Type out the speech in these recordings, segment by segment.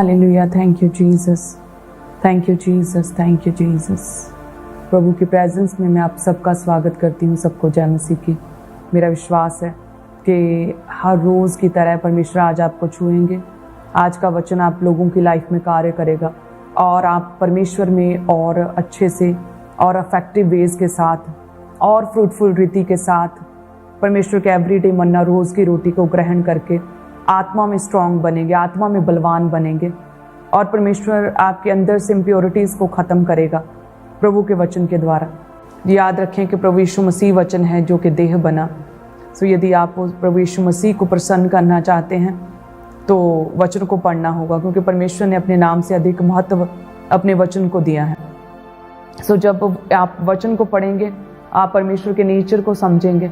Hallelujah, thank you Jesus, thank you Jesus, thank you Jesus. प्रभु की presence में मैं आप सबका स्वागत करती हूँ, सबको जय मसीह की। मेरा विश्वास है कि हर रोज़ की तरह परमेश्वर आज आपको छुएंगे। आज का वचन आप लोगों की लाइफ में कार्य करेगा और आप परमेश्वर में और अच्छे से और अफेक्टिव वेज के साथ और फ्रूटफुल रीति के साथ परमेश्वर के एवरीडे मन्ना रोज़ की रोटी को ग्रहण करके आत्मा में स्ट्रांग बनेंगे, आत्मा में बलवान बनेंगे और परमेश्वर आपके अंदर से इम्प्योरिटीज़ को ख़त्म करेगा प्रभु के वचन के द्वारा। याद रखें कि प्रभु यीशु मसीह वचन है जो कि देह बना। सो यदि आप प्रभु यीशु मसीह को प्रसन्न करना चाहते हैं तो वचन को पढ़ना होगा, क्योंकि परमेश्वर ने अपने नाम से अधिक महत्व अपने वचन को दिया है। सो जब आप वचन को पढ़ेंगे आप परमेश्वर के नेचर को समझेंगे,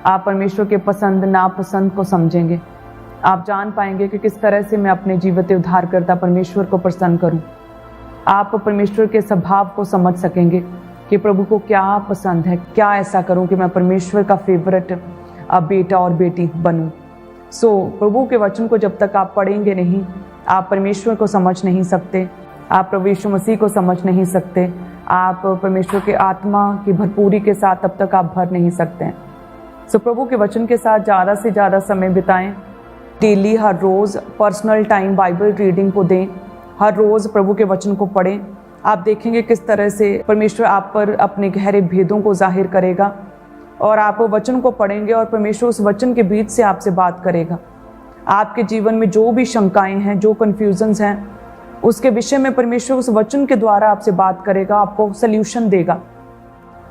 आप परमेश्वर के पसंद नापसंद को समझेंगे, आप जान पाएंगे कि किस तरह से मैं अपने जीवते उद्धारकर्ता परमेश्वर को प्रसन्न करूं। आप परमेश्वर के स्वभाव को समझ सकेंगे कि प्रभु को क्या पसंद है, क्या ऐसा करूं कि मैं परमेश्वर का फेवरेट बेटा और बेटी बनूं। सो प्रभु के वचन को जब तक आप पढ़ेंगे नहीं, आप परमेश्वर को समझ नहीं सकते, आप प्रभु यीशु मसीह को समझ नहीं सकते, आप परमेश्वर के आत्मा की भरपूरी के साथ तब तक आप भर नहीं सकते हैं। सो प्रभु के वचन के साथ ज़्यादा से ज़्यादा समय बिताएं। डेली हर रोज़ पर्सनल टाइम बाइबल रीडिंग को दें, हर रोज़ प्रभु के वचन को पढ़ें। आप देखेंगे किस तरह से परमेश्वर आप पर अपने गहरे भेदों को जाहिर करेगा और आप वचन को पढ़ेंगे और परमेश्वर उस वचन के बीच से आपसे बात करेगा। आपके जीवन में जो भी शंकाएं हैं, जो कन्फ्यूजन्स हैं, उसके विषय में परमेश्वर उस वचन के द्वारा आपसे बात करेगा, आपको सल्यूशन देगा।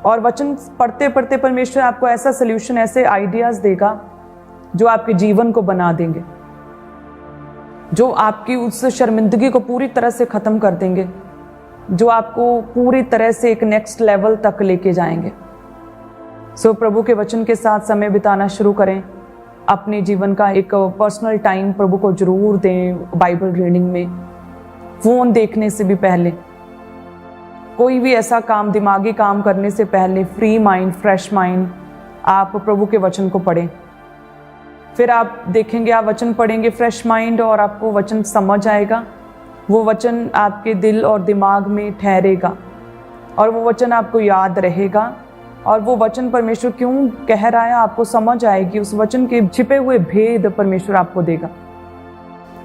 और वचन पढ़ते पढ़ते परमेश्वर आपको ऐसा सल्यूशन, ऐसे आइडियाज़ देगा जो आपके जीवन को बना देंगे, जो आपकी उस शर्मिंदगी को पूरी तरह से ख़त्म कर देंगे, जो आपको पूरी तरह से एक नेक्स्ट लेवल तक लेके जाएंगे। सो प्रभु के वचन के साथ समय बिताना शुरू करें। अपने जीवन का एक पर्सनल टाइम प्रभु को जरूर दें। बाइबल रीडिंग में फ़ोन देखने से भी पहले, कोई भी ऐसा काम, दिमागी काम करने से पहले फ्री माइंड, फ्रेश माइंड आप प्रभु के वचन को पढ़ें। फिर आप देखेंगे, आप वचन पढ़ेंगे फ्रेश माइंड और आपको वचन समझ आएगा। वो वचन आपके दिल और दिमाग में ठहरेगा और वो वचन आपको याद रहेगा और वो वचन परमेश्वर क्यों कह रहा है आपको समझ आएगी। उस वचन के छिपे हुए भेद परमेश्वर आपको देगा।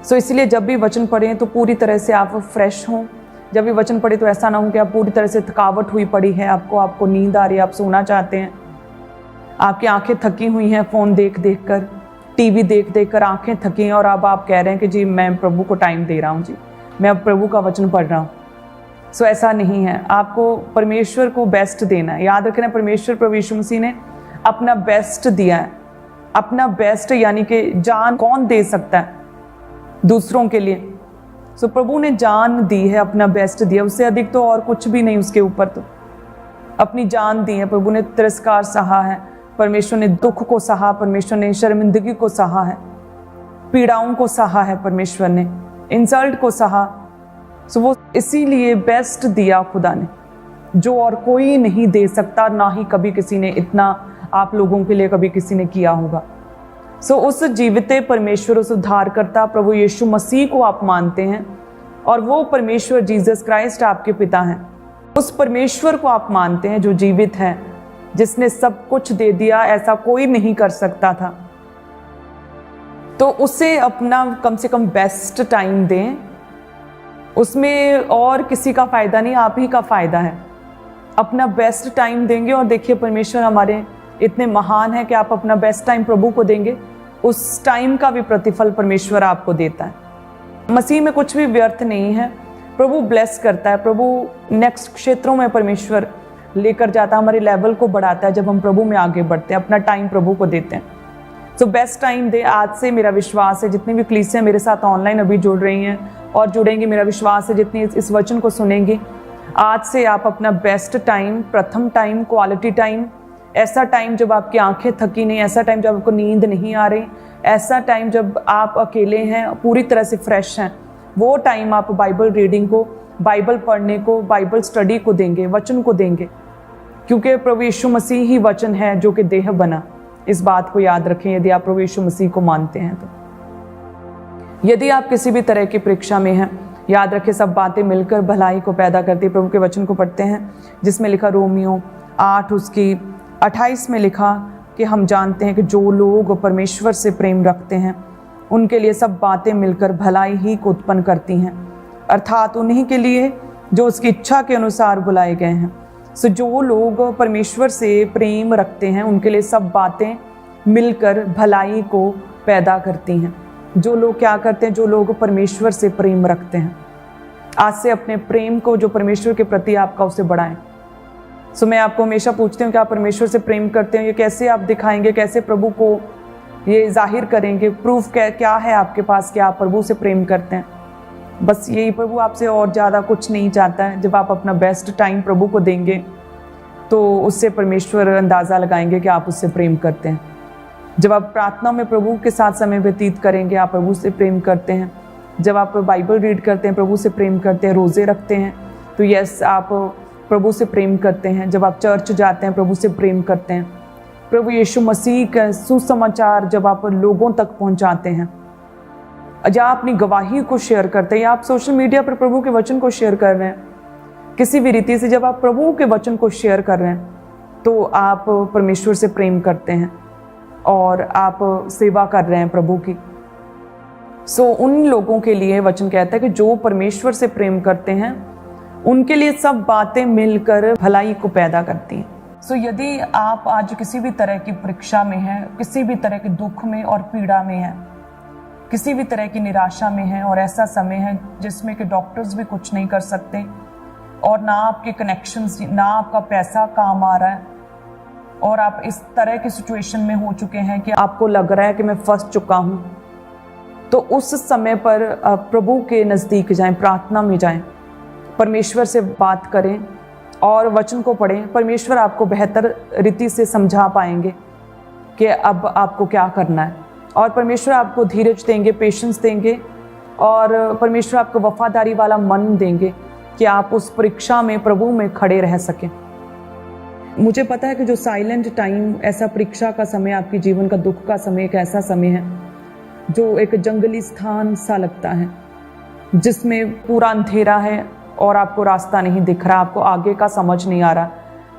सो इसलिए जब भी वचन पढ़ें तो पूरी तरह से आप फ्रेश हों। जब भी वचन पढ़े तो ऐसा ना हो कि आप पूरी तरह से थकावट हुई पड़ी है, आपको नींद आ रही है, आप सोना चाहते हैं, आपकी आंखें थकी हुई हैं फ़ोन देख देख कर, टीवी देख देख कर आंखें थकी हैं और अब आप कह रहे हैं कि जी मैं प्रभु को टाइम दे रहा हूँ, जी मैं अब प्रभु का वचन पढ़ रहा हूँ। सो ऐसा नहीं है, आपको परमेश्वर को बेस्ट देना है। याद रखना, परमेश्वर प्रभु यीशु मसीह ने अपना बेस्ट दिया है। अपना बेस्ट यानी कि जान कौन दे सकता है दूसरों के लिए। सो प्रभु ने जान दी है, अपना बेस्ट दिया, उससे अधिक तो और कुछ भी नहीं उसके ऊपर। तो अपनी जान दी है प्रभु ने। तिरस्कार सहा है परमेश्वर ने, दुख को सहा परमेश्वर ने, शर्मिंदगी को सहा है, पीड़ाओं को सहा है परमेश्वर ने, इंसल्ट को सहा। सो वो इसीलिए बेस्ट दिया खुदा ने, जो और कोई नहीं दे सकता, ना ही कभी किसी ने इतना आप लोगों के लिए कभी किसी ने किया होगा। सो उस जीविते परमेश्वर, उस उद्धारकर्ता प्रभु यीशु मसीह को आप मानते हैं और वो परमेश्वर जीसस क्राइस्ट आपके पिता हैं। उस परमेश्वर को आप मानते हैं जो जीवित है, जिसने सब कुछ दे दिया, ऐसा कोई नहीं कर सकता था। तो उसे अपना कम से कम बेस्ट टाइम दें। उसमें और किसी का फ़ायदा नहीं, आप ही का फ़ायदा है। अपना बेस्ट टाइम देंगे और देखिए परमेश्वर हमारे इतने महान है कि आप अपना बेस्ट टाइम प्रभु को देंगे, उस टाइम का भी प्रतिफल परमेश्वर आपको देता है। मसीह में कुछ भी व्यर्थ नहीं है। प्रभु ब्लेस करता है, प्रभु नेक्स्ट क्षेत्रों में परमेश्वर लेकर जाता है, हमारे लेवल को बढ़ाता है जब हम प्रभु में आगे बढ़ते हैं, अपना टाइम प्रभु को देते हैं। सो बेस्ट टाइम दे। आज से मेरा विश्वास है जितनी भी कलीसियां मेरे साथ ऑनलाइन अभी जुड़ रही हैं और जुड़ेंगी, मेरा विश्वास है जितनी इस वचन को सुनेंगी, आज से आप अपना बेस्ट टाइम, प्रथम टाइम, क्वालिटी टाइम, ऐसा टाइम जब आपकी आंखें थकी नहीं, ऐसा टाइम जब आपको नींद नहीं आ रही, ऐसा टाइम जब आप अकेले हैं, पूरी तरह से फ्रेश हैं, वो टाइम आप बाइबल रीडिंग को, बाइबल पढ़ने को, बाइबल स्टडी को देंगे, वचन को देंगे, क्योंकि प्रभु यीशु मसीह ही वचन है जो कि देह बना। इस बात को याद रखें यदि आप प्रभु यीशु मसीह को मानते हैं तो। यदि आप किसी भी तरह की परीक्षा में हैं, याद रखें सब बातें मिलकर भलाई को पैदा करती है। प्रभु के वचन को पढ़ते हैं जिसमें लिखा रोमियो 8 उसकी 28 में लिखा कि हम जानते हैं कि जो लोग परमेश्वर से प्रेम रखते हैं उनके लिए सब बातें मिलकर भलाई ही को उत्पन्न करती हैं, अर्थात उन्हीं के लिए जो उसकी इच्छा के अनुसार बुलाए गए हैं। सो जो लोग परमेश्वर से प्रेम रखते हैं उनके लिए सब बातें मिलकर भलाई को पैदा करती हैं। जो लोग क्या करते हैं, जो लोग परमेश्वर से प्रेम रखते हैं, आज से अपने प्रेम को जो परमेश्वर के प्रति आपका उसे बढ़ाएं। सो मैं आपको हमेशा पूछती हूँ कि आप परमेश्वर से प्रेम करते हैं, ये कैसे आप दिखाएंगे, कैसे प्रभु को ये जाहिर करेंगे, प्रूफ क्या है आपके पास कि आप प्रभु से प्रेम करते हैं। बस यही, प्रभु आपसे और ज़्यादा कुछ नहीं चाहता है। जब आप अपना बेस्ट टाइम प्रभु को देंगे तो उससे परमेश्वर अंदाज़ा लगाएंगे कि आप उससे प्रेम करते हैं। जब आप प्रार्थना में प्रभु के साथ समय व्यतीत करेंगे, आप प्रभु से प्रेम करते हैं। जब आप बाइबल रीड करते हैं, प्रभु से प्रेम करते हैं, रोज़े रखते हैं, तो यस आप प्रभु से प्रेम करते हैं। जब आप चर्च जाते हैं, प्रभु से प्रेम करते हैं। प्रभु यीशु मसीह का सुसमाचार जब आप लोगों तक पहुंचाते हैं, जब आप अपनी गवाही को शेयर करते हैं, या आप सोशल मीडिया पर प्रभु के वचन को शेयर कर रहे हैं, किसी भी रीति से जब आप प्रभु के वचन को शेयर कर रहे हैं तो आप परमेश्वर से प्रेम करते हैं और आप सेवा कर रहे हैं प्रभु की। सो उन लोगों के लिए वचन कहता है कि जो परमेश्वर से प्रेम करते हैं उनके लिए सब बातें मिलकर भलाई को पैदा करती हैं। सो यदि आप आज किसी भी तरह की परीक्षा में हैं, किसी भी तरह के दुख में और पीड़ा में हैं, किसी भी तरह की निराशा में हैं, और ऐसा समय है जिसमें कि डॉक्टर्स भी कुछ नहीं कर सकते और ना आपके कनेक्शंस, ना आपका पैसा काम आ रहा है, और आप इस तरह की सिचुएशन में हो चुके हैं कि आपको लग रहा है कि मैं फंस चुका हूं, तो उस समय पर प्रभु के नज़दीक जाएं, प्रार्थना में जाएं, परमेश्वर से बात करें और वचन को पढ़ें। परमेश्वर आपको बेहतर रीति से समझा पाएंगे कि अब आपको क्या करना है, और परमेश्वर आपको धीरज देंगे, पेशेंस देंगे, और परमेश्वर आपको वफादारी वाला मन देंगे कि आप उस परीक्षा में प्रभु में खड़े रह सकें। मुझे पता है कि जो साइलेंट टाइम, ऐसा परीक्षा का समय, आपके जीवन का दुख का समय एक ऐसा समय है जो एक जंगली स्थान सा लगता है, जिसमें पूरा अंधेरा है और आपको रास्ता नहीं दिख रहा, आपको आगे का समझ नहीं आ रहा,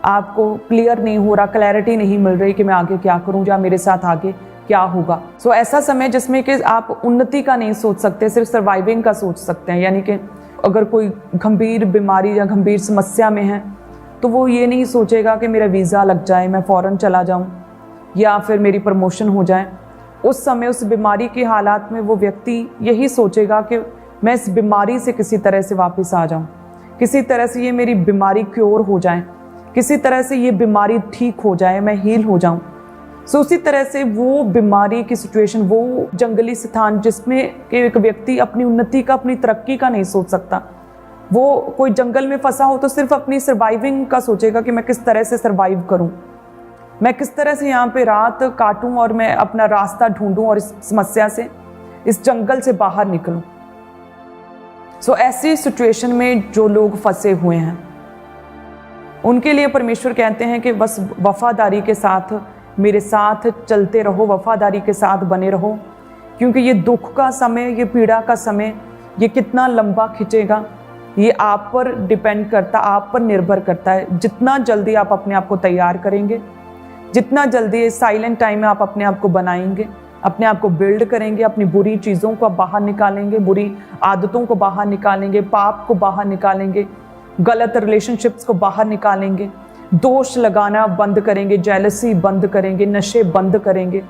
आपको क्लियर नहीं हो रहा, क्लैरिटी नहीं मिल रही कि मैं आगे क्या करूं या मेरे साथ आगे क्या होगा। सो ऐसा समय जिसमें कि आप उन्नति का नहीं सोच सकते, सिर्फ सर्वाइविंग का सोच सकते हैं। यानी कि अगर कोई गंभीर बीमारी या गंभीर समस्या में है तो वो ये नहीं सोचेगा कि मेरा वीज़ा लग जाए, मैं फ़ौरन चला जाऊं, या फिर मेरी प्रमोशन हो जाए। उस समय उस बीमारी के हालात में वो व्यक्ति यही सोचेगा कि मैं इस बीमारी से किसी तरह से वापस आ जाऊं, किसी तरह से ये मेरी बीमारी क्योर हो जाए, किसी तरह से ये बीमारी ठीक हो जाए, मैं हील हो जाऊं। सो उसी तरह से वो बीमारी की सिचुएशन, वो जंगली स्थान जिसमें एक व्यक्ति अपनी उन्नति का, अपनी तरक्की का नहीं सोच सकता, वो कोई जंगल में फंसा हो तो सिर्फ अपनी सर्वाइविंग का सोचेगा कि मैं किस तरह से सर्वाइव करूं, मैं किस तरह से यहाँ पे रात काटूं और मैं अपना रास्ता ढूंढूं और इस समस्या से, इस जंगल से बाहर निकलूं। सो ऐसी सिचुएशन में जो लोग फंसे हुए हैं उनके लिए परमेश्वर कहते हैं कि बस वफादारी के साथ मेरे साथ चलते रहो, वफादारी के साथ बने रहो, क्योंकि ये दुख का समय, ये पीड़ा का समय, ये कितना लंबा खिंचेगा ये आप पर डिपेंड करता, आप पर निर्भर करता है। जितना जल्दी आप अपने आप को तैयार करेंगे, जितना जल्दी साइलेंट टाइम में आप अपने आप को बनाएंगे, अपने आप को बिल्ड करेंगे, अपनी बुरी चीज़ों को बाहर निकालेंगे, बुरी आदतों को बाहर निकालेंगे, पाप को बाहर निकालेंगे, गलत रिलेशनशिप्स को बाहर निकालेंगे, दोष लगाना बंद करेंगे, जेलसी बंद करेंगे, नशे बंद करेंगे,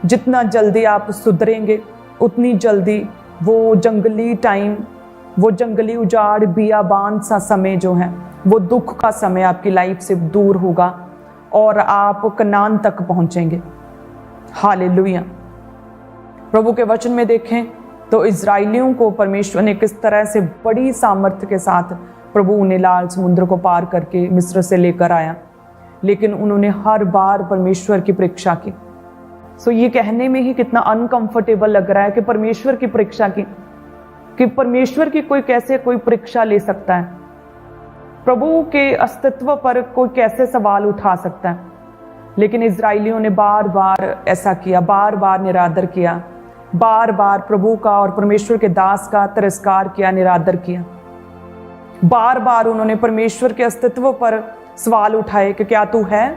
जितना जल्दी आप सुधरेंगे उतनी जल्दी वो जंगली टाइम, वो जंगली उजाड़ बियाबान सा समय जो है, वो दुख का समय आपकी लाइफ से दूर होगा और आप कनान तक पहुंचेंगे। हालेलुया। प्रभु के वचन में देखें तो इजराइलियों को परमेश्वर ने किस तरह से बड़ी सामर्थ्य के साथ प्रभु उन्हें लाल समुद्र को पार करके मिस्र से लेकर आया, लेकिन उन्होंने हर बार परमेश्वर की परीक्षा की। सो ये कहने में ही कितना अनकंफर्टेबल लग रहा है कि परमेश्वर की परीक्षा की, कि परमेश्वर की कोई कैसे कोई परीक्षा ले सकता है, प्रभु के अस्तित्व पर कोई कैसे सवाल उठा सकता है। लेकिन इजराइलियों ने बार बार ऐसा किया, बार बार निरादर किया, बार बार प्रभु का और परमेश्वर के दास का तिरस्कार किया, निरादर किया। बार बार उन्होंने परमेश्वर के अस्तित्व पर सवाल उठाए कि क्या तू है,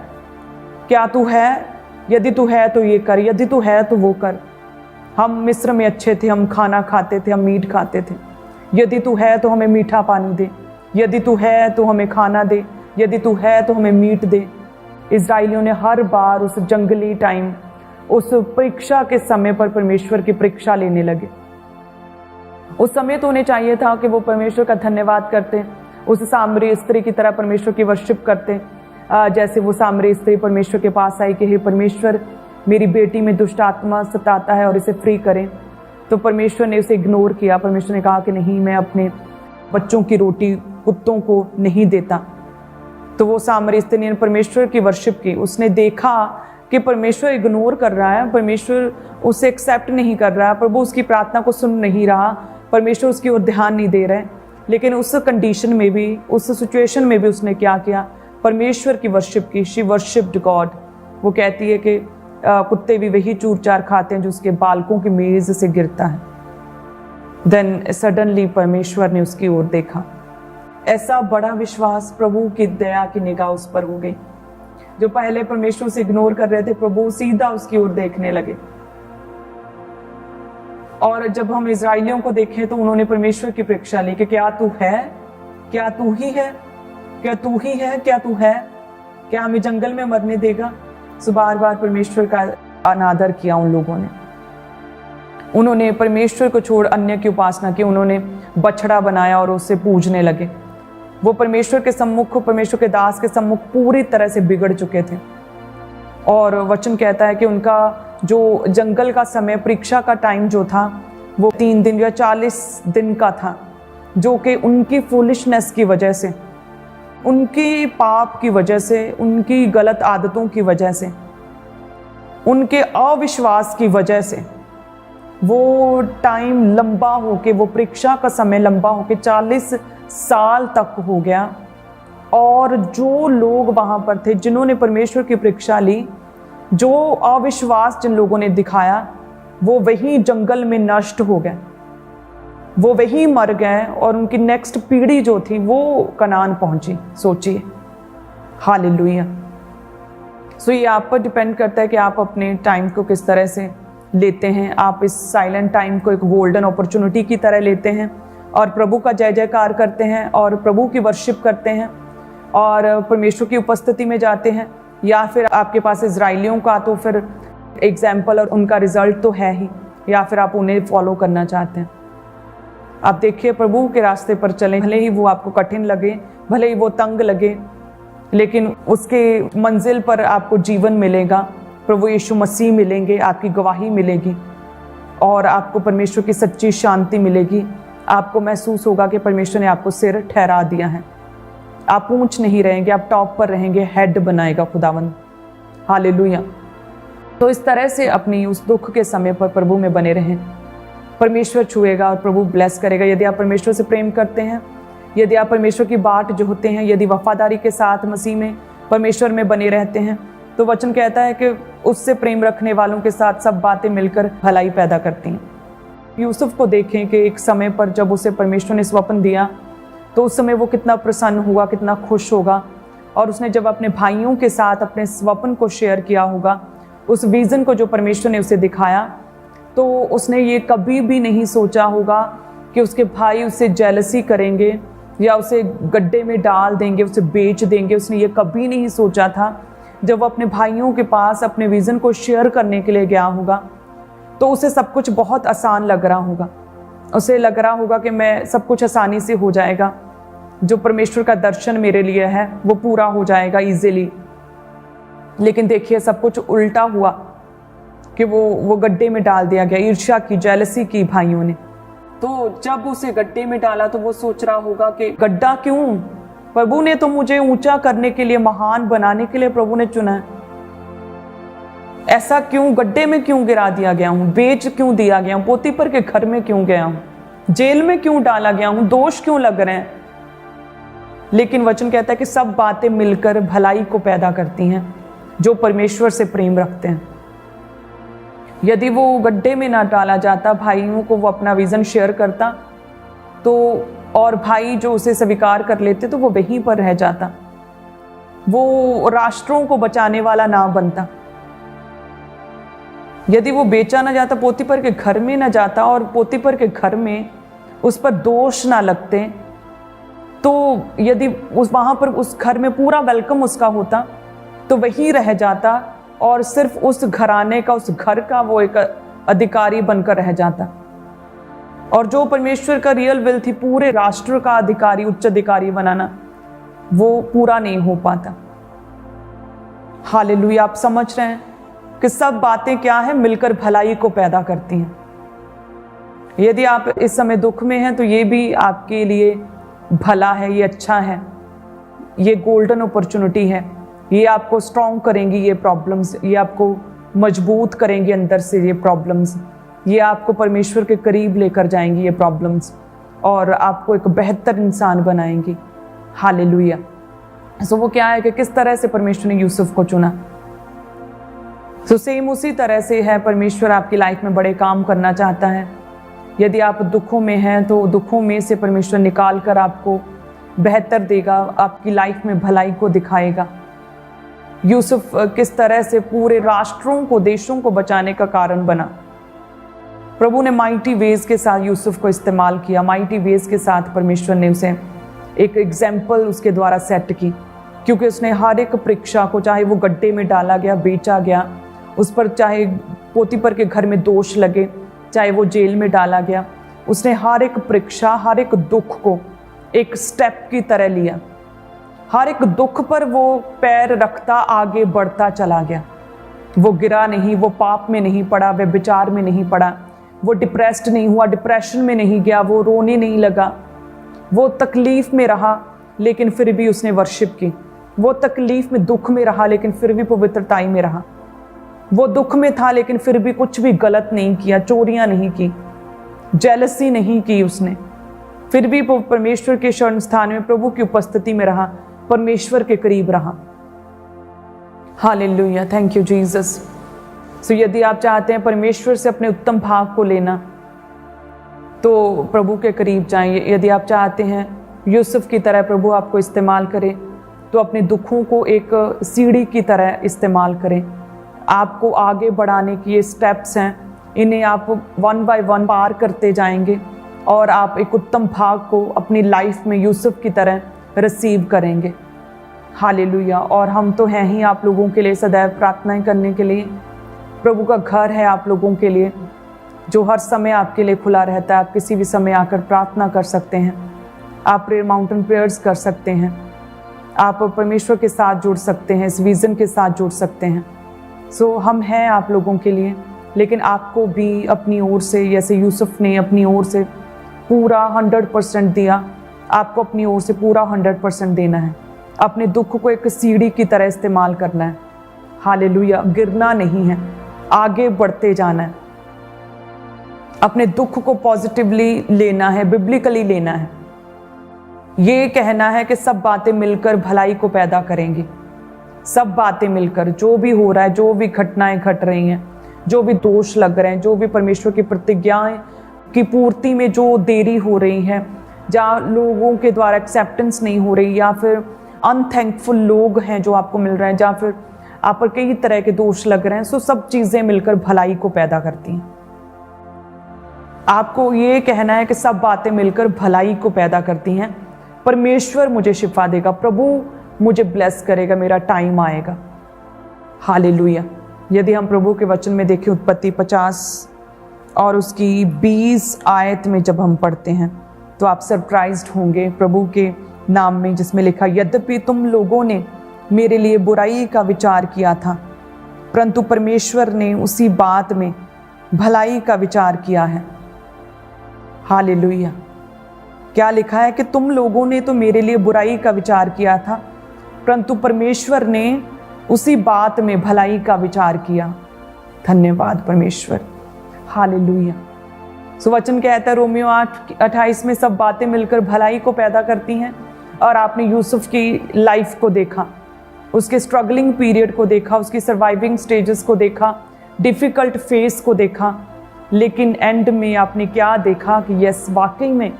क्या तू है, यदि तू है तो ये कर, यदि तू है तो वो कर। हम मिस्र में अच्छे थे, हम खाना खाते थे, हम मीट खाते थे। यदि तू है तो हमें मीठा पानी दे, यदि तू है तो हमें खाना दे, यदि तू है तो हमें मीट दे। इजराइलियों ने हर बार उस जंगली टाइम, उस परीक्षा के समय पर परमेश्वर की परीक्षा लेने लगे। उस समय तो उन्हें चाहिए था कि वो परमेश्वर का धन्यवाद करते, उस सामरी स्त्री की तरह परमेश्वर की वर्शिप करते, जैसे वो सामरी स्त्री परमेश्वर के पास आई कि हे परमेश्वर, मेरी बेटी में दुष्ट आत्मा सताता है और इसे फ्री करें। तो परमेश्वर ने उसे इग्नोर किया। परमेश्वर ने कहा कि नहीं, मैं अपने बच्चों की रोटी कुत्तों को नहीं देता। तो वो सामरी स्त्री ने परमेश्वर की वर्शिप की। उसने देखा कि परमेश्वर इग्नोर कर रहा है, परमेश्वर उसे एक्सेप्ट नहीं कर रहा है, प्रभु उसकी प्रार्थना को सुन नहीं रहा, परमेश्वर उसकी ओर ध्यान नहीं दे रहे। लेकिन उस कंडीशन में भी, उस सिचुएशन में भी उसने क्या किया? परमेश्वर की वर्शिप की। She worshipped God. वो कहती है कि कुत्ते भी वही चूर चार खाते हैं जो उसके बालकों की मेज से गिरता है। देन सडनली परमेश्वर ने उसकी ओर देखा। ऐसा बड़ा विश्वास, प्रभु की दया की निगाह उस पर हो गई। जो पहले परमेश्वर से इग्नोर कर रहे थे, प्रभु सीधा उसकी ओर देखने लगे। और जब हम इजराइलियों को देखें तो उन्होंने परमेश्वर की परीक्षा ली कि क्या तू है, क्या तू ही है, क्या तू ही है, क्या तू है, क्या हमें जंगल में मरने देगा? सो बार बार परमेश्वर का अनादर किया उन लोगों ने। उन्होंने परमेश्वर को छोड़ अन्य की उपासना की। उन्होंने बछड़ा बनाया और उससे पूजने लगे। वो परमेश्वर के सम्मुख, परमेश्वर के दास के सम्मुख पूरी तरह से बिगड़ चुके थे। और वचन कहता है कि उनका जो जंगल का समय, परीक्षा का टाइम जो था, वो 3 दिन या 40 दिन का था, जो कि उनकी फूलिशनेस की वजह से, उनकी पाप की वजह से, उनकी गलत आदतों की वजह से, उनके अविश्वास की वजह से वो टाइम लंबा होके, वो परीक्षा का समय लंबा होके 40 साल तक हो गया। और जो लोग वहां पर थे, जिन्होंने परमेश्वर की परीक्षा ली, जो अविश्वास जिन लोगों ने दिखाया, वो वही जंगल में नष्ट हो गए, वो वही मर गए। और उनकी नेक्स्ट पीढ़ी जो थी वो कनान पहुंची। सोचिए, हालेलुया। सो ये आप पर डिपेंड करता है कि आप अपने टाइम को किस तरह से लेते हैं। आप इस साइलेंट टाइम को एक गोल्डन अपॉर्चुनिटी की तरह लेते हैं और प्रभु का जय जयकार करते हैं और प्रभु की वर्शिप करते हैं और परमेश्वर की उपस्थिति में जाते हैं, या फिर आपके पास इजराइलियों का तो फिर एग्जाम्पल और उनका रिजल्ट तो है ही, या फिर आप उन्हें फॉलो करना चाहते हैं। आप देखिए, प्रभु के रास्ते पर चलें, भले ही वो आपको कठिन लगे, भले ही वो तंग लगे, लेकिन उसके मंजिल पर आपको जीवन मिलेगा। प्रभु यीशु मसीह मिलेंगे, आपकी गवाही मिलेगी और आपको परमेश्वर की सच्ची शांति मिलेगी। आपको महसूस होगा कि परमेश्वर ने आपको सिर ठहरा दिया है। आप ऊंच नहीं रहेंगे, आप टॉप पर रहेंगे। हेड बनाएगा खुदावंद। हालेलुया। तो इस तरह से अपनी उस दुख के समय पर प्रभु में बने रहें। परमेश्वर छुएगा और प्रभु ब्लेस करेगा। यदि आप परमेश्वर से प्रेम करते हैं, यदि आप परमेश्वर की बाट जो होते हैं, यदि वफादारी के साथ मसीह में, परमेश्वर में बने रहते हैं, तो वचन कहता है कि उससे प्रेम रखने वालों के साथ सब बातें मिलकर भलाई पैदा करती हैं। यूसुफ को देखें कि एक समय पर जब उसे परमेश्वर ने स्वप्न दिया तो उस समय वो कितना प्रसन्न हुआ, कितना खुश होगा। और उसने जब अपने भाइयों के साथ अपने स्वप्न को शेयर किया होगा, उस विजन को जो परमेश्वर ने उसे दिखाया, तो उसने ये कभी भी नहीं सोचा होगा कि उसके भाई उससे जेलसी करेंगे या उसे गड्ढे में डाल देंगे, उसे बेच देंगे। उसने ये कभी नहीं सोचा था। जब वो अपने भाइयों के पास अपने विजन को शेयर करने के लिए गया होगा, तो उसे सब कुछ बहुत आसान लग रहा होगा। उसे लग रहा होगा कि मैं सब कुछ आसानी से हो जाएगा, जो परमेश्वर का दर्शन मेरे लिए है वो पूरा हो जाएगा इजीली। लेकिन देखिए, सब कुछ उल्टा हुआ कि वो गड्ढे में डाल दिया गया। ईर्ष्या की, जेलसी की भाइयों ने। तो जब उसे गड्ढे में डाला तो वो सोच रहा होगा कि गड्ढा क्यों? प्रभु ने तो मुझे ऊंचा करने के लिए, महान बनाने के लिए प्रभु ने चुना है। ऐसा क्यों? गड्ढे में क्यों गिरा दिया गया हूं? बेच क्यों दिया गया हूं? पोतीपर के घर में क्यों गया हूं? जेल में क्यों डाला गया हूं? दोष क्यों लग रहे हैं? लेकिन वचन कहता है कि सब बातें मिलकर भलाई को पैदा करती हैं जो परमेश्वर से प्रेम रखते हैं। यदि वो गड्ढे में ना डाला जाता, भाइयों को वो अपना विज़न शेयर करता तो, और भाई जो उसे स्वीकार कर लेते तो वो वहीं पर रह जाता, वो राष्ट्रों को बचाने वाला ना बनता। यदि वो बेचा ना जाता, पोतीफर के घर में ना जाता और पोतीफर के घर में उस पर दोष ना लगते, तो यदि वहां पर उस घर में पूरा वेलकम उसका होता तो वही रह जाता और सिर्फ उस घराने का, उस घर का वो एक अधिकारी बनकर रह जाता। और जो परमेश्वर का रियल विल थी, पूरे राष्ट्र का अधिकारी, उच्च अधिकारी बनाना, वो पूरा नहीं हो पाता। हालेलुया। आप समझ रहे हैं कि सब बातें क्या है, मिलकर भलाई को पैदा करती हैं। यदि आप इस समय दुख में हैं तो ये भी आपके लिए भला है, ये अच्छा है, ये गोल्डन अपॉर्चुनिटी है। ये आपको स्ट्रॉन्ग करेंगी ये प्रॉब्लम्स, ये आपको मजबूत करेंगी अंदर से ये प्रॉब्लम्स, ये आपको परमेश्वर के करीब लेकर जाएंगी ये प्रॉब्लम्स, और आपको एक बेहतर इंसान बनाएंगी। हालेलुया। सो वो क्या है कि किस तरह से परमेश्वर ने यूसुफ को चुना। सो सेम उसी तरह से है, परमेश्वर आपकी लाइफ में बड़े काम करना चाहता है। यदि आप दुखों में हैं तो दुखों में से परमेश्वर निकाल कर आपको बेहतर देगा, आपकी लाइफ में भलाई को दिखाएगा। यूसुफ किस तरह से पूरे राष्ट्रों को, देशों को बचाने का कारण बना। प्रभु ने माइटी वेज के साथ यूसुफ को इस्तेमाल किया। माइटी वेज के साथ परमेश्वर ने उसे एक एग्जाम्पल उसके द्वारा सेट की, क्योंकि उसने हर एक परीक्षा को, चाहे वो गड्ढे में डाला गया, बेचा गया, उस पर चाहे पोतीफर के घर में दोष लगे, चाहे वो जेल में डाला गया, उसने हर एक परीक्षा, हर एक दुख को एक स्टेप की तरह लिया। हर एक दुख पर वो पैर रखता आगे बढ़ता चला गया। वो गिरा नहीं, वो पाप में नहीं पड़ा, वह विचार में नहीं पड़ा, वो डिप्रेस्ड नहीं हुआ, डिप्रेशन में नहीं गया, वो रोने नहीं लगा। वो तकलीफ में रहा लेकिन फिर भी उसने वर्शिप की। वो तकलीफ में, दुख में रहा लेकिन फिर भी पवित्रताई में रहा। वो दुख में था लेकिन फिर भी कुछ भी गलत नहीं किया, चोरियां नहीं की, जेलसी नहीं की उसने। फिर भी परमेश्वर के शरण स्थान में, प्रभु की उपस्थिति में रहा, परमेश्वर के करीब रहा। Hallelujah, thank you Jesus. So यदि आप चाहते हैं परमेश्वर से अपने उत्तम भाग को लेना तो प्रभु के करीब जाएं। यदि आप चाहते हैं यूसुफ की तरह प्रभु आपको इस्तेमाल करे तो अपने दुखों को एक सीढ़ी की तरह इस्तेमाल करें। आपको आगे बढ़ाने की ये स्टेप्स हैं, इन्हें आप वन बाय वन पार करते जाएंगे और आप एक उत्तम भाग को अपनी लाइफ में यूसुफ की तरह रिसीव करेंगे। हालेलुया। और हम तो हैं ही आप लोगों के लिए सदैव प्रार्थनाएं करने के लिए। प्रभु का घर है आप लोगों के लिए, जो हर समय आपके लिए खुला रहता है। आप किसी भी समय आकर प्रार्थना कर सकते हैं, आप प्रेयर माउंटेन प्रेयर्स कर सकते हैं, आप परमेश्वर के साथ जुड़ सकते हैं, इस विज़न के साथ जुड़ सकते हैं। सो हम हैं आप लोगों के लिए, लेकिन आपको भी अपनी ओर से, जैसे यूसुफ ने अपनी ओर से पूरा 100% दिया, आपको अपनी ओर से पूरा 100% देना है। अपने दुख को एक सीढ़ी की तरह इस्तेमाल करना है। हालेलुया। गिरना नहीं है, आगे बढ़ते जाना है। अपने दुख को पॉजिटिवली लेना है, बिब्लिकली लेना है। ये कहना है कि सब बातें मिलकर भलाई को पैदा करेंगी। सब बातें मिलकर, जो भी हो रहा है, जो भी घटनाएं घट रही हैं, जो भी दोष लग रहे हैं, जो भी परमेश्वर की प्रतिज्ञाएं की पूर्ति में जो देरी हो रही है, जहाँ लोगों के द्वारा एक्सेप्टेंस नहीं हो रही, या फिर अनथैंकफुल लोग हैं जो आपको मिल रहे हैं, जहाँ फिर आप पर कई तरह के दोष लग रहे हैं, सो सब चीज़ें मिलकर भलाई को पैदा करती हैं। आपको ये कहना है कि सब बातें मिलकर भलाई को पैदा करती हैं। परमेश्वर मुझे शिफा देगा, प्रभु मुझे ब्लेस करेगा, मेरा टाइम आएगा। हालेलुया। यदि हम प्रभु के वचन में देखें, उत्पत्ति 50 और उसकी 20 आयत में जब हम पढ़ते हैं तो आप सरप्राइज्ड होंगे प्रभु के नाम में, जिसमें लिखा, यद्यपि तुम लोगों ने मेरे लिए बुराई का विचार किया था, परंतु परमेश्वर ने उसी बात में भलाई का विचार किया है। हालेलुया। क्या लिखा है कि तुम लोगों ने तो मेरे लिए बुराई का विचार किया था, परंतु परमेश्वर ने उसी बात में भलाई का विचार किया। धन्यवाद परमेश्वर। हालेलुया। सो वचन कहता है रोमियो 8:28 में, सब बातें मिलकर भलाई को पैदा करती हैं। और आपने यूसुफ की लाइफ को देखा, उसके स्ट्रगलिंग पीरियड को देखा, उसकी सर्वाइविंग स्टेजेस को देखा, डिफ़िकल्ट फेस को देखा, लेकिन एंड में आपने क्या देखा कि यस, वाकई में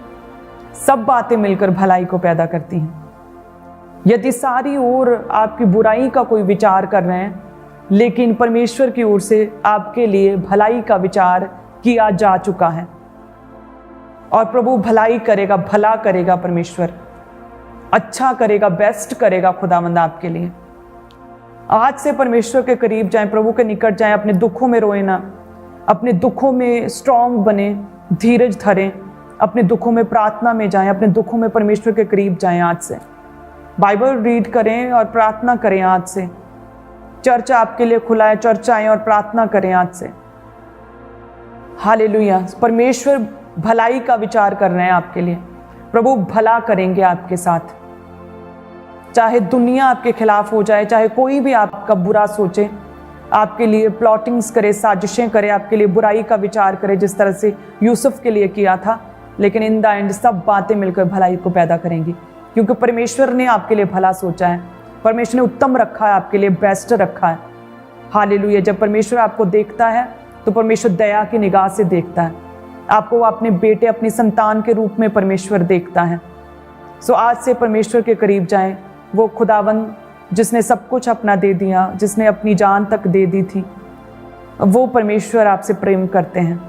सब बातें मिलकर भलाई को पैदा करती हैं। यदि सारी ओर आपकी बुराई का कोई विचार कर रहे हैं, लेकिन परमेश्वर की ओर से आपके लिए भलाई का विचार किया जा चुका है, और प्रभु भलाई करेगा, भला करेगा, परमेश्वर अच्छा करेगा, बेस्ट करेगा खुदावंद आपके लिए। आज से परमेश्वर के करीब जाएं, प्रभु के निकट जाएं, अपने दुखों में रोए ना, अपने दुखों में स्ट्रांग बने, धीरज धरें, अपने दुखों में प्रार्थना में जाएं, अपने दुखों में परमेश्वर के करीब जाएं। आज से बाइबल रीड करें और प्रार्थना करें। आज से चर्च आपके लिए खुला है, चर्च आएं और प्रार्थना करें आज से। हालेलुया। परमेश्वर भलाई का विचार कर रहे हैं आपके लिए। प्रभु भला करेंगे आपके साथ, चाहे दुनिया आपके खिलाफ हो जाए, चाहे कोई भी आपका बुरा सोचे, आपके लिए प्लॉटिंग्स करे, साजिशें करे, आपके लिए बुराई का विचार करे, जिस तरह से यूसुफ के लिए किया था, लेकिन इन द एंड सब बातें मिलकर भलाई को पैदा करेंगी, क्योंकि परमेश्वर ने आपके लिए भला सोचा है, परमेश्वर ने उत्तम रखा है, आपके लिए बेस्ट रखा है। हालेलुया। जब परमेश्वर आपको देखता है तो परमेश्वर दया की निगाह से देखता है आपको, वो अपने बेटे, अपनी संतान के रूप में परमेश्वर देखता है। सो आज से परमेश्वर के करीब जाएं। वो खुदावन जिसने सब कुछ अपना दे दिया, जिसने अपनी जान तक दे दी थी, वो परमेश्वर आपसे प्रेम करते हैं।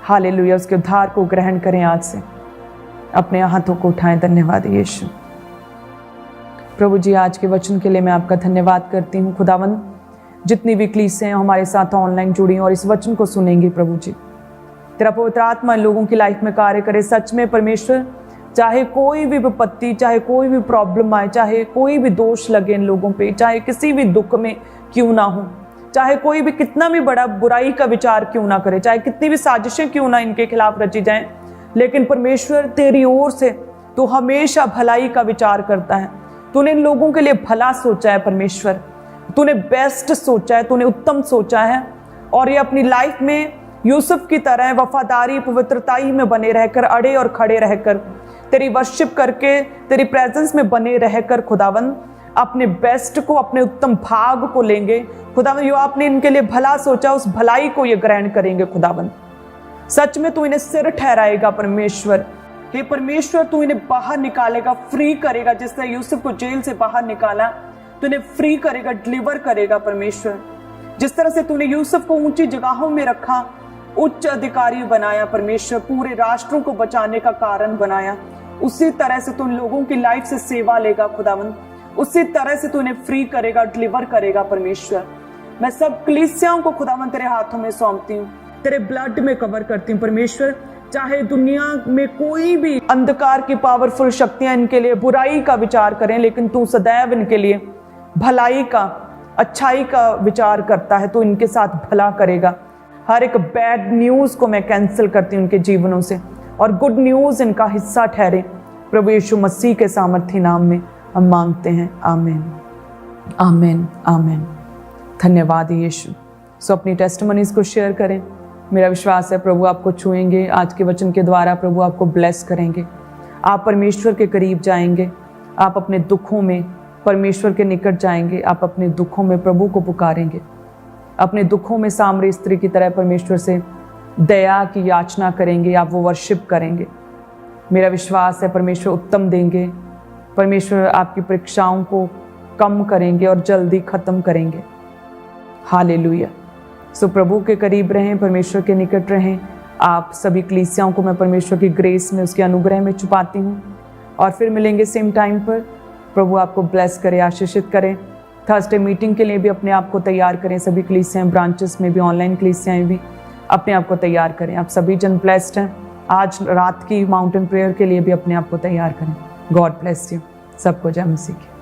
हालेलुया। उसके उद्धार को ग्रहण करें। आज से अपने हाथों को उठाएं। धन्यवाद यीशु। प्रभु जी, आज के वचन के लिए मैं आपका धन्यवाद करती हूँ। खुदावन, जितनी भी कलीसियां हैं हमारे साथ ऑनलाइन जुड़ी और इस वचन को सुनेंगी, प्रभु जी तेरा पवित्र आत्मा लोगों की लाइफ में कार्य करे। सच में परमेश्वर, चाहे कोई भी विपत्ति, चाहे कोई भी प्रॉब्लम आए, चाहे कोई भी दोष लगे इन लोगों पे, चाहे किसी भी दुख में क्यों ना हो, चाहे कोई भी कितना भी बड़ा बुराई का विचार क्यों ना करे, चाहे कितनी भी साजिशें क्यों ना इनके खिलाफ रची जाएं, लेकिन परमेश्वर तेरी ओर से तू हमेशा भलाई का विचार करता है। तूने इन लोगों के लिए भला सोचा है परमेश्वर, तूने बेस्ट सोचा है, तूने उत्तम सोचा है, और ये अपनी लाइफ में यूसुफ की तरह वफादारी, पवित्रताई में बने रहकर, अड़े और खड़े रहकर, तेरी वर्शिप करके, तेरी प्रेजेंस में बने रहकर खुदावन अपने बेस्ट को, अपने उत्तम भाग को लेंगे। खुदावन, जो आपने इनके लिए भला सोचा, उस भलाई को ये ग्रहण करेंगे। खुदावन, सच में तू इन्हें सिर ठहराएगा परमेश्वर। हे परमेश्वर, तू इन्हें बाहर निकालेगा, फ्री करेगा। जिस तरह यूसुफ को जेल से बाहर निकाला, तू इन्हें फ्री करेगा, डिलीवर करेगा परमेश्वर। जिस तरह से तूने यूसुफ को ऊंची जगहों में रखा, उच्च अधिकारी बनाया परमेश्वर, पूरे राष्ट्रों को बचाने का कारण बनाया, उसी तरह से तू लोगों की लाइफ से सेवा लेगा खुदावन। उसी तरह से तू इन्हें फ्री करेगा, डिलीवर करेगा परमेश्वर। मैं सब कलीसियाओं को खुदावन तेरे हाथों में सौंपती हूँ, तेरे ब्लड में कवर करती हूँ परमेश्वर। चाहे दुनिया में कोई भी अंधकार की पावरफुल शक्तियां इनके लिए बुराई का विचार करें, लेकिन तू सदैव इनके लिए भलाई का, अच्छाई का विचार करता है। तो इनके साथ भला करेगा। हर एक बैड न्यूज को मैं कैंसिल करती हूँ इनके जीवनों से, और गुड न्यूज इनका हिस्सा ठहरे। प्रभु यीशु मसीह के सामर्थी नाम में हम मांगते हैं। आमीन, आमीन, आमीन। धन्यवाद यीशु। सो अपनी टेस्टिमनीज को शेयर करें। मेरा विश्वास है प्रभु आपको छुएंगे। आज के वचन के द्वारा प्रभु आपको ब्लेस करेंगे। आप परमेश्वर के करीब जाएंगे। आप अपने दुखों में परमेश्वर के निकट जाएंगे। आप अपने दुखों में प्रभु को पुकारेंगे। अपने दुखों में सामरी स्त्री की तरह परमेश्वर से दया की याचना करेंगे। आप वो वर्शिप करेंगे। मेरा विश्वास है परमेश्वर उत्तम देंगे। परमेश्वर आपकी परीक्षाओं को कम करेंगे और जल्दी खत्म करेंगे। हालेलुया। सो प्रभु के करीब रहें, परमेश्वर के निकट रहें। आप सभी कलीसियाओं को मैं परमेश्वर की ग्रेस में, उसके अनुग्रह में छुपाती हूँ, और फिर मिलेंगे सेम टाइम पर। प्रभु आपको ब्लेस करे, आशीषित करे। थर्सडे मीटिंग के लिए भी अपने आप को तैयार करें। सभी कलीसियाएं, ब्रांचेस में भी, ऑनलाइन कलीसियाएं भी अपने आप को तैयार करें। आप सभी जन ब्लेस्ड हैं। आज रात की माउंटेन प्रेयर के लिए भी अपने आप को तैयार करें। God bless you. सबको जय मसीह की।